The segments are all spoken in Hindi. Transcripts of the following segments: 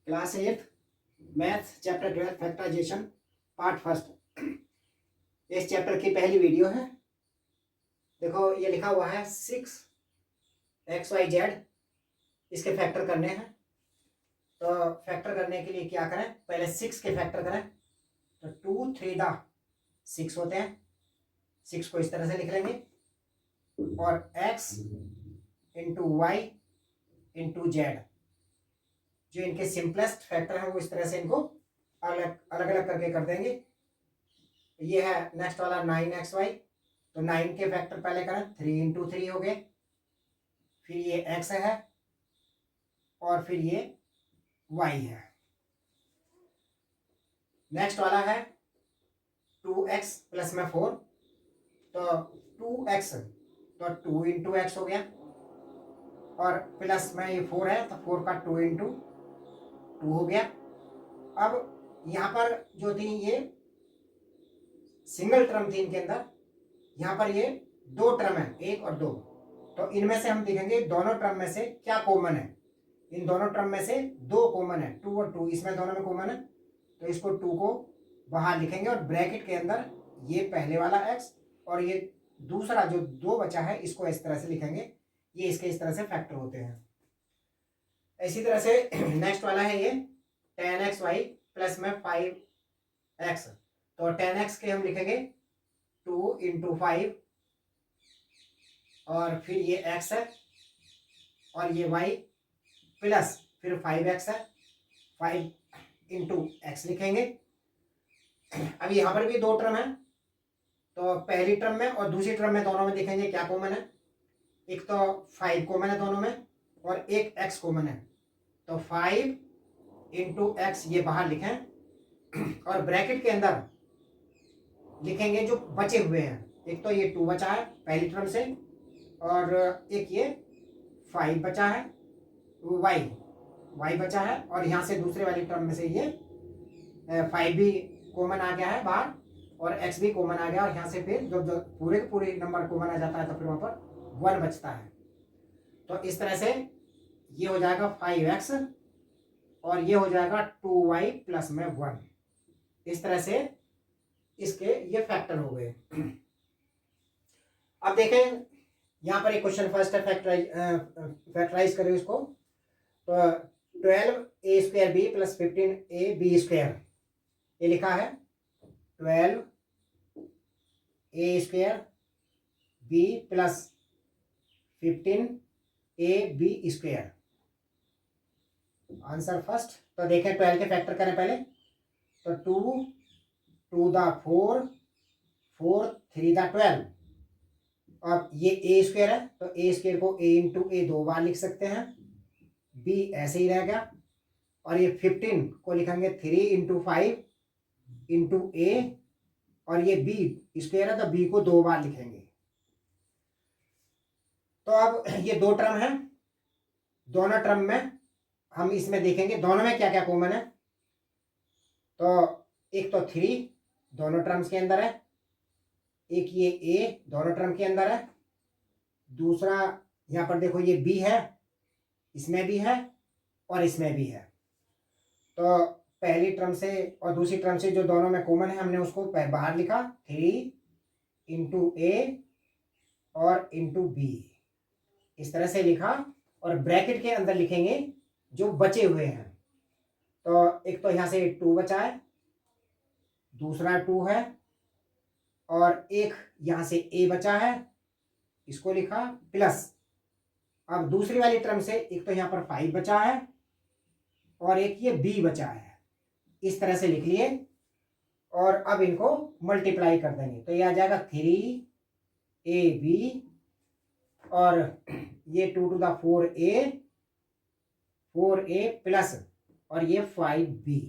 Class 8 math chapter 12 factorisation part first. इस चैप्टर की पहली वीडियो है। देखो ये लिखा हुआ है 6xyz, इसके फैक्टर करने हैं। तो फैक्टर करने के लिए क्या करें, पहले 6 के फैक्टर करें। तो 2 3 6 होते हैं। 6 को इस तरह से लिख लेंगे और x into y into z, जो इनके सिंपलेस्ट फैक्टर हैं वो इस तरह से इनको अलग अलग करके कर देंगे। ये है नेक्स्ट वाला 9xy, तो 9 के फैक्टर पहले करें, 3 इंटू 3 हो गए। फिर ये x है और फिर ये y है। नेक्स्ट वाला है 2x प्लस में 4, तो 2x तो 2 इंटू एक्स हो गया, और प्लस में ये 4 है तो 4 का 2 इंटू 2 हो गया। अब यहाँ पर जो थी ये सिंगल टर्म थी इनके अंदर, यहाँ पर ये दो टर्म है, 1 और 2। तो इनमें से हम देखेंगे दोनों टर्म में से क्या कॉमन है। इन दोनों टर्म में से 2 कॉमन है, 2 और 2, इसमें दोनों में कॉमन है। तो इसको 2 को बाहर लिखेंगे और ब्रैकेट के अंदर ये पहले वाला x और ये दूसरा जो 2 बचा है इसको इस तरह से लिखेंगे। ये इसके इस तरह से फैक्टर होते हैं। इसी तरह से नेक्स्ट वाला है ये 10xy प्लस में 5x, तो 10x के हम लिखेंगे 2 इंटू 5, और फिर ये x है और ये y प्लस फिर 5x है, 5 इंटू एक्स लिखेंगे। अब यहाँ पर भी दो टर्म है, तो पहली टर्म में और दूसरी टर्म में दोनों में देखेंगे क्या कॉमन है। एक तो 5 कॉमन है दोनों में और एक x कॉमन है, तो 5 इंटू एक्स ये बाहर लिखें और ब्रैकेट के अंदर लिखेंगे जो बचे हुए हैं। एक तो ये 2 बचा है पहली टर्म से, और एक ये 5 बचा है, y बचा है, और यहाँ से दूसरे वाली टर्म में से ये 5 भी कॉमन आ गया है बाहर और x भी कॉमन आ गया, और यहाँ से फिर जब पूरे के पूरे नंबर कॉमन आ जाता है तो फिर वहाँ पर 1 बचता है। तो इस तरह से ये हो जाएगा 5x और ये हो जाएगा 2y प्लस में 1। इस तरह से इसके ये फैक्टर हो गए। अब देखें यहाँ पर एक क्वेश्चन फर्स्ट है, फैक्टराइज करें इसको। तो 12a² b प्लस 15ab², ये लिखा है 12a² b plus 15ab²। Answer first. तो देखें 12 के फैक्टर करें पहले, तो 2 2 दा 4, 4 3 दा 12। अब ये a² है तो a² को a इंटू a 2 बार लिख सकते हैं, b ऐसे ही रह गया, और ये 15 को लिखेंगे 3 इंटू 5 इंटू a, और ये b² है तो b को 2 बार लिखेंगे। तो अब ये दो टर्म है, दोनों टर्म में हम इसमें देखेंगे दोनों में क्या क्या कॉमन है। तो एक तो 3 दोनों टर्म्स के अंदर है, एक ये a दोनों टर्म के अंदर है, दूसरा यहाँ पर देखो ये b है, इसमें भी है और इसमें भी है। तो पहली टर्म से और दूसरी टर्म से जो दोनों में कॉमन है हमने उसको बाहर लिखा, 3 इंटू a और इंटू b, इस तरह से लिखा, और ब्रैकेट के अंदर लिखेंगे जो बचे हुए हैं। तो एक तो यहाँ से 2 बचा है, दूसरा 2 है, और एक यहाँ से a बचा है, इसको लिखा प्लस। अब दूसरी वाली टर्म से एक तो यहाँ पर 5 बचा है और एक ये b बचा है, इस तरह से लिख लिए, और अब इनको मल्टीप्लाई कर देंगे तो ये आ जाएगा 3ab और ये 2 टू द 4a प्लस और ये 5b।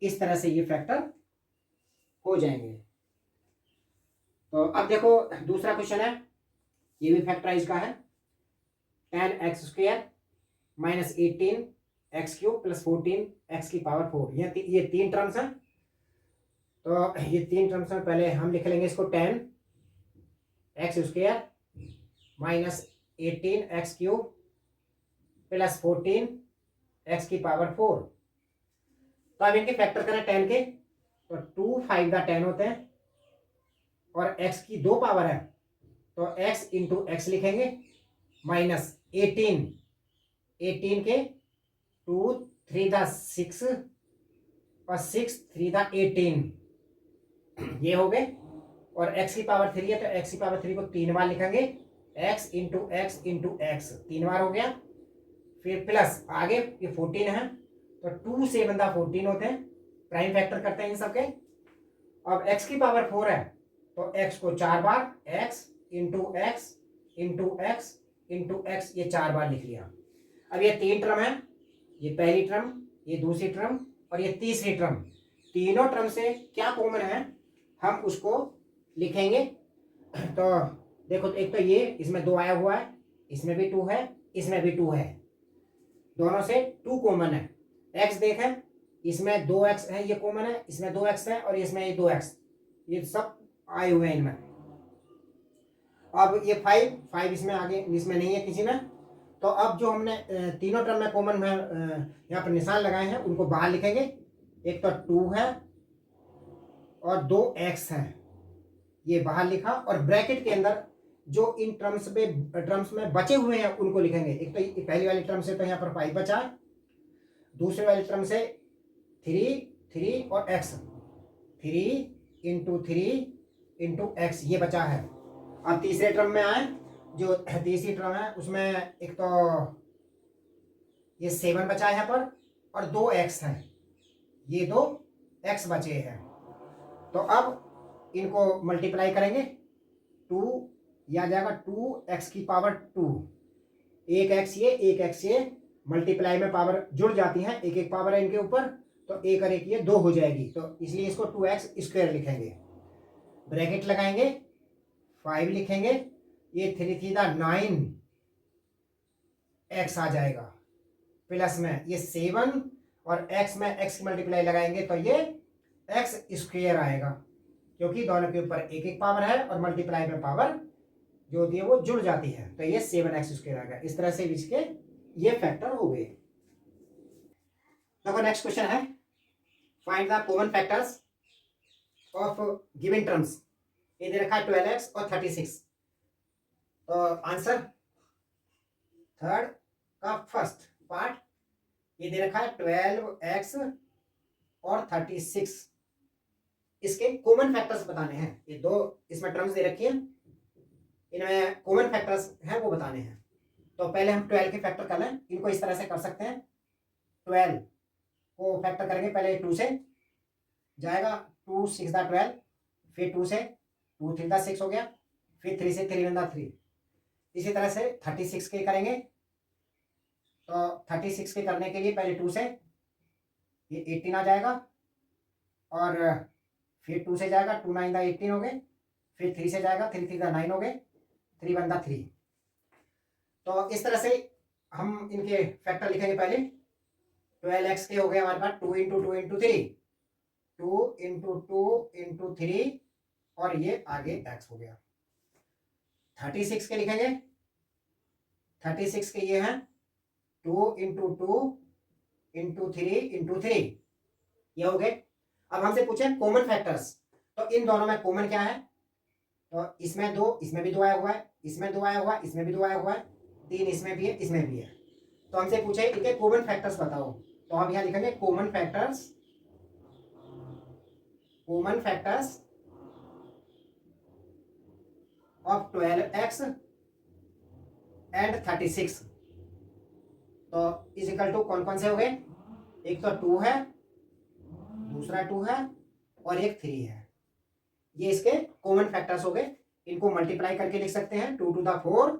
इस तरह से ये फैक्टर हो जाएंगे। तो अब देखो दूसरा क्वेश्चन है, ये भी फैक्टराइज का है। 10x² minus 18x³ plus 14x⁴ ये 3 टर्म्स हैं। तो ये 3 टर्म्स में पहले हम लिख लेंगे इसको 10x² minus 18x³ plus 14 x की पावर 4। तो अब इनके फैक्टर करें 10 के, तो 2 5 दा 10 होते हैं, और x की 2 पावर है तो x इंटू एक्स लिखेंगे, माइनस 18 के 2 3 दा 6 और 6 3 दा 18, ये हो गए। और x की पावर 3 है तो x की पावर 3 को 3 बार लिखेंगे, x into x into x 3 बार हो गया। फिर प्लस आगे ये 14 है तो 2 से बंदा 14 होते हैं, प्राइम फैक्टर करते हैं इन सबके। अब x की पावर 4 है तो x को 4 बार, x into x into x into x, ये 4 बार लिख लिया। अब ये 3 टर्म है, ये पहली टर्म, ये दूसरी टर्म और ये तीसरी टर्म, तीनों टर्म से क्या कॉमन है हम उसको लिखेंगे। तो देखो, एक तो ये इसमें 2 आया हुआ है, इसमें भी 2 है, इसमें भी 2 है, दोनों से 2 कॉमन है। x देखें, इसमें 2x है, ये कॉमन है, इसमें 2x है और इसमें ये 2x, ये सब आए हुए हैं इनमें। अब ये 5 इसमें आगे, इसमें नहीं है किसी में। तो अब जो हमने तीनों टर्म में कॉमन में यहाँ पर निशान लगाए हैं उनको बाहर लिखेंगे। एक तो 2 है और 2x है, ये बाहर लिखा, और ब्रैकेट के अंदर जो इन टर्म्स में बचे हुए हैं उनको लिखेंगे। एक तो पहली वाली टर्म से तो यहाँ पर 5 बचा, दूसरी वाली टर्म से 3 और x, 3 इंटू 3 इंटू एक्स, ये बचा है। अब तीसरे टर्म में आए, जो तीसरी टर्म है उसमें एक तो ये 7 बचा है यहाँ पर और 2x है, ये 2x बचे हैं। तो अब इनको मल्टीप्लाई करेंगे, 2 ये आ जाएगा 2x की पावर 2, एक x ये मल्टीप्लाई में पावर जुड़ जाती है, एक एक पावर है इनके ऊपर, तो एक और एक ये 2 हो जाएगी, तो इसलिए इसको 2x स्क्वायर लिखेंगे। ब्रैकेट लगाएंगे, 5 लिखेंगे, ये 3 3 दा 9 x आ जाएगा, प्लस में ये 7 और x में x की मल्टीप्लाई लगाएंगे तो ये x स्क्वायर आएगा, क्योंकि दोनों के ऊपर एक एक पावर है और मल्टीप्लाई में पावर जो होती है वो जुड़ जाती है, तो ये 7x स्क्वायर आएगा। इस तरह से इसके ये फैक्टर हो गए। देखो नेक्स्ट क्वेश्चन है, find the common factors of given terms. ये दे रखा है 12x और 36। तो आंसर थर्ड का फर्स्ट पार्ट, ये दे रखा है 12x और 36, इसके कॉमन फैक्टर्स बताने हैं। ये दो इसमें टर्म्स दे रखी हैं, इनमें कॉमन फैक्टर्स हैं वो बताने हैं। तो पहले हम 12 के फैक्टर कर लें, इनको इस तरह से कर सकते हैं। 12 को फैक्टर करेंगे, पहले 2 से जाएगा, 2 6 दा 12, फिर 2 से 2 3 दा 6 हो गया, फिर 3 से 3 1 दा 3। इसी तरह से 36 के करेंगे, तो 36 के करने के लिए पहले 2 से ये 18 आ जाएगा, और फिर 2 से जाएगा, 2 9 दा 18 हो गए, फिर 3 से जाएगा, 3 3 दा 9 हो गए, 3 1 दा 3। तो इस तरह से हम इनके फैक्टर लिखेंगे। पहले 12x के हो गए हमारे पास 2 इंटू 2 इंटू 3, 2 इंटू 2 इंटू 3, और ये आगे x हो गया। 36 के लिखेंगे, 36 के ये हैं 2 इंटू 2 इंटू 3 इंटू 3, ये हो गए। अब हमसे पूछे कॉमन फैक्टर्स, तो इन दोनों में कॉमन क्या है, तो इसमें 2, इसमें भी 2 आया हुआ है, इसमें 2 आया हुआ है, इसमें भी 2 आया हुआ है, 3 इसमें भी है, इसमें भी है। तो हमसे पूछे इनके कॉमन फैक्टर्स बताओ, तो हम यहां लिखेंगे common factors of 12x and 36। तो इज इक्वल टू कौन कौन से हो गए, एक तो 2 है, दूसरा 2 है और एक 3 है, ये इसके कॉमन फैक्टर्स हो गए। इनको मल्टीप्लाई करके लिख सकते हैं, 2 टू द 4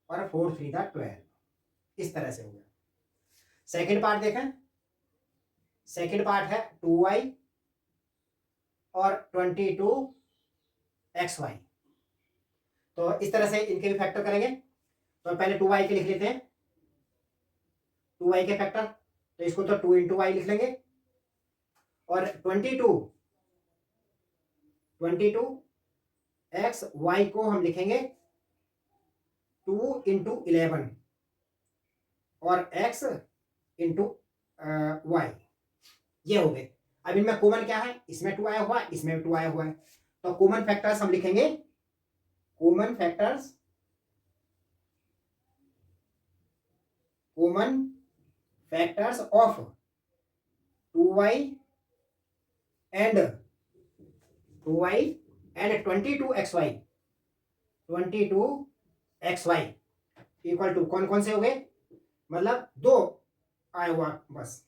और 4 3 द 12, इस तरह से हो गया। सेकंड पार्ट देखें, सेकंड पार्ट है 2y और 22xy। तो इस तरह से इनके भी फैक्टर करेंगे। तो पहले 2y के लिख लेते हैं, 2y के फैक्टर, तो इसको तो 2 इंटू वाई लिख लेंगे, और 22xy को हम लिखेंगे 2 इंटू 11 और x इंटू वाई, ये हो गए। अब इनमें कॉमन क्या है, इसमें 2 आया हुआ है, इसमें भी 2 आया हुआ है, तो कॉमन फैक्टर्स हम लिखेंगे, common factors of 2y and 22xy, 22xy equal to कौन कौन से हो गए, मतलब 2 आया हुआ, बस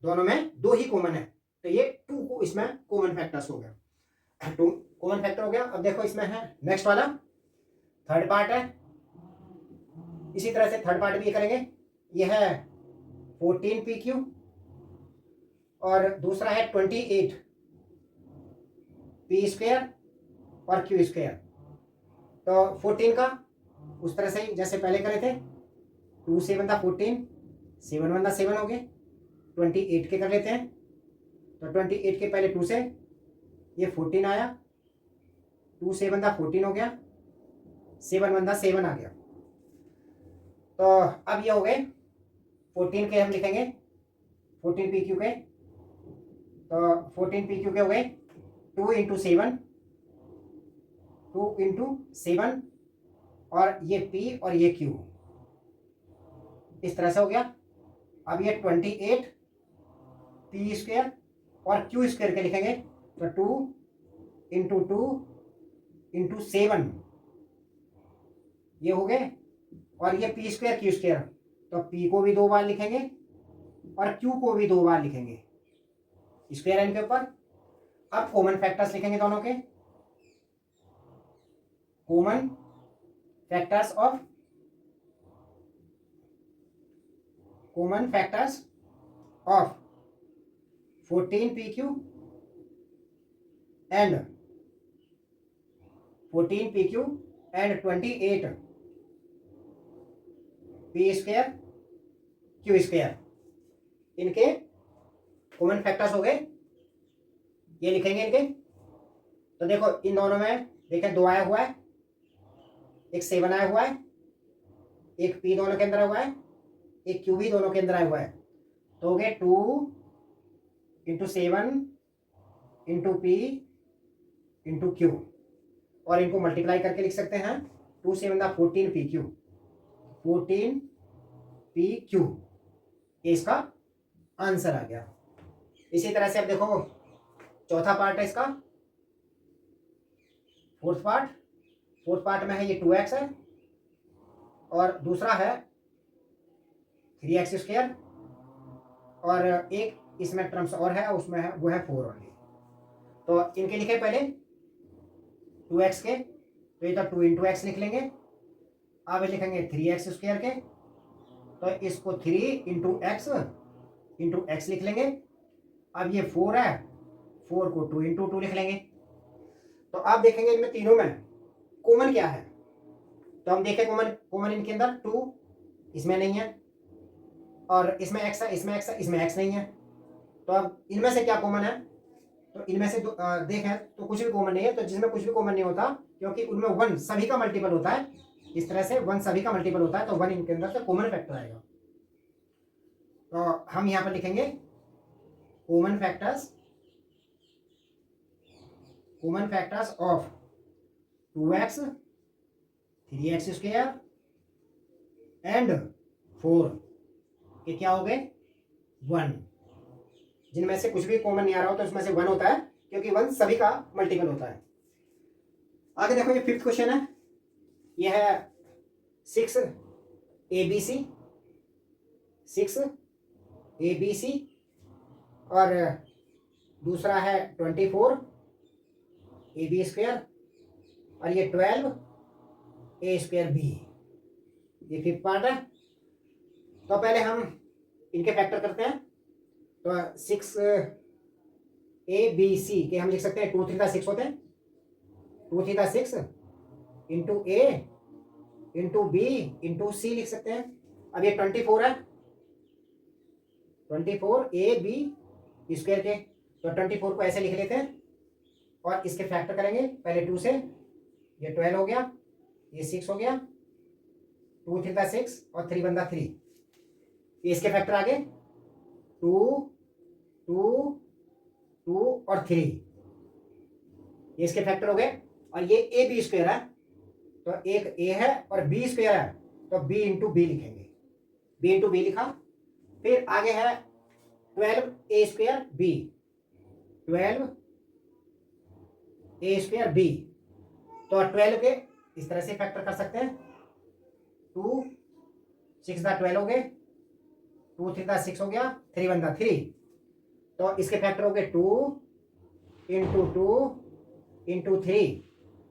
दोनों में 2 ही कॉमन है, तो ये 2 को इसमें कॉमन फैक्टर्स हो गया, 2 कॉमन फैक्टर हो गया। अब देखो इसमें है नेक्स्ट वाला थर्ड पार्ट है, इसी तरह से थर्ड पार्ट भी करेंगे। यह है 14pq और दूसरा है 28p² और q²। तो 14 का उस तरह से जैसे पहले करे थे, 2 से बंदा 14, 7 बंदा 7 हो गए, 28 के कर लेते हैं, तो 28 के पहले 2 से ये 14 आया, 2 से बंदा 14 हो गया, 7 बंदा 7 आ गया, तो अब ये हो गए 14 के हम लिखेंगे 14pq के, तो 14pq के हो गए 2 × 7, 2 × 7 और ये p और ये q, इस तरह से हो गया। अब ये 28p² और q² के लिखेंगे, तो 2 × 2 × 7 ये हो गए, और ये p² q², तो p को भी 2 बार लिखेंगे और q को भी 2 बार लिखेंगे स्क्वायर एन के ऊपर। अब कॉमन फैक्टर्स लिखेंगे दोनों के, common factors of 14pq and 28p² q², इनके कॉमन फैक्टर्स हो गए, ये लिखेंगे इनके। तो देखो इन दोनों में देखें 2 आया हुआ है, एक 7 आया हुआ है, एक p दोनों के अंदर आया हुआ है, एक q भी दोनों के अंदर आया हुआ है, तो हो गए 2 × 7 × p × q, और इनको मल्टीप्लाई करके लिख सकते हैं, 2 से बंदा 14pq, 14pq, ये इसका आंसर आ गया। इसी तरह से अब देखो चौथा पार्ट है इसका, फोर्थ पार्ट में है ये 2x है, और दूसरा है 3x², और एक इसमें टर्म्स और है, उसमें है वो है 4 ओनली। तो इनके लिखे पहले 2x के, तो ये तो 2 × x लिख लेंगे। अब लिखेंगे 3x² के, तो इसको 3 × x लिख लेंगे। अब ये 4 है, 4 को 2 × 2 लिख लेंगे। तो आप देखेंगे इनमें तीनों में कॉमन क्या है, तो हम देखें कॉमन इनके अंदर 2 इसमें नहीं है, और इसमें x है, इसमें x है, इसमें x नहीं है। तो अब इनमें से क्या कॉमन है, तो इनमें से देखें तो कुछ भी कॉमन नहीं है। तो जिसमें कुछ भी कॉमन नहीं होता, क्योंकि उनमें 1 सभी का मल्टीपल होता है, इस तरह से 1 सभी का मल्टीपल होता है, तो 1 इनके अंदर से कॉमन फैक्टर आएगा। तो हम यहाँ पर लिखेंगे common factors of 2x, 3x² and 4 के क्या हो गए 1, जिनमें से कुछ भी कॉमन नहीं आ रहा हो तो उसमें से 1 होता है, क्योंकि 1 सभी का मल्टीपल होता है। आगे देखो ये 5th क्वेश्चन है, यह है 6abc, और दूसरा है 24ab², और ये 12a²b, ये 5th पार्ट है। तो पहले हम इनके फैक्टर करते हैं। तो 6abc के हम लिख सकते हैं 2 3 6 होते हैं, 2 3 6 × a × b × c लिख सकते हैं। अब ये 24 है, 24ab² के, तो 24 को ऐसे लिख लेते हैं और इसके फैक्टर करेंगे। पहले 2 से, ये 12 हो गया, ये 6 हो गया, 2 3 6 और 3 बंदा 3, ये इसके फैक्टर आ गए। 2 2 2 और 3, ये इसके फैक्टर हो गए। और ये ए बी स्क्वायर है, तो एक ए है और बी स्क्वायर है, तो बी इंटू बी लिखेंगे, बी इंटू बी लिखा। फिर आगे है 12 a square b, 12 a square B, तो 12 के इस तरह से फैक्टर कर सकते हैं, 2 6 दा 12 हो गए, 2 3 दा 6 हो गया, 3 1 दा 3, तो इसके फैक्टर हो गए 2 इंटू 2 इंटू 3,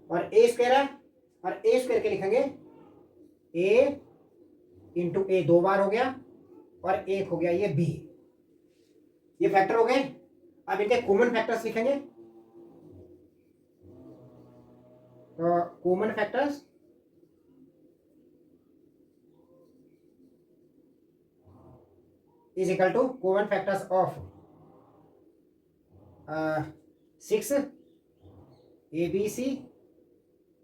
और ए स्क्वायर है, और ए स्क्वायर के लिखेंगे ए इंटू ए 2 बार हो गया, और एक हो गया ये बी, ये फैक्टर हो गए। अब इनके कॉमन फैक्टर्स लिखेंगे, तो common factors is equal to common factors of 6 a b c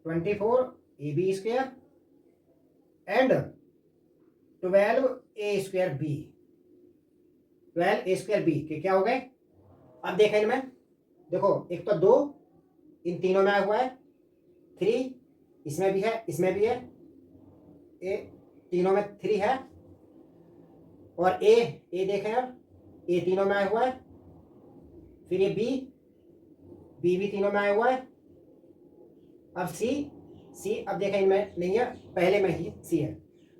24 a b square and 12 a square b, 12 a square b के क्या हो गए। अब देखें इनमें, देखो एक तो 2 इन तीनों में आया हुआ है, 3 इसमें भी है, इसमें भी है, ए तीनों में 3 है, और ए देखें अब ए तीनों में आया हुआ है, फिर ये बी भी तीनों में आया हुआ है। अब सी अब देखें इनमें नहीं है, पहले में ही सी है,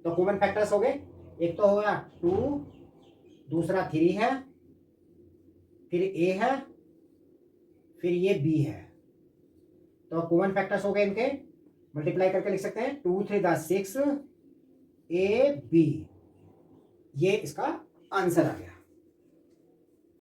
तो कॉमन फैक्टर्स हो गए, एक तो हो गया 2, दूसरा 3 है, फिर ए है, फिर ये बी है, तो कॉमन फैक्टर्स हो गए इनके, मल्टीप्लाई करके लिख सकते हैं 2 3 6 ए बी, ये इसका आंसर आ गया।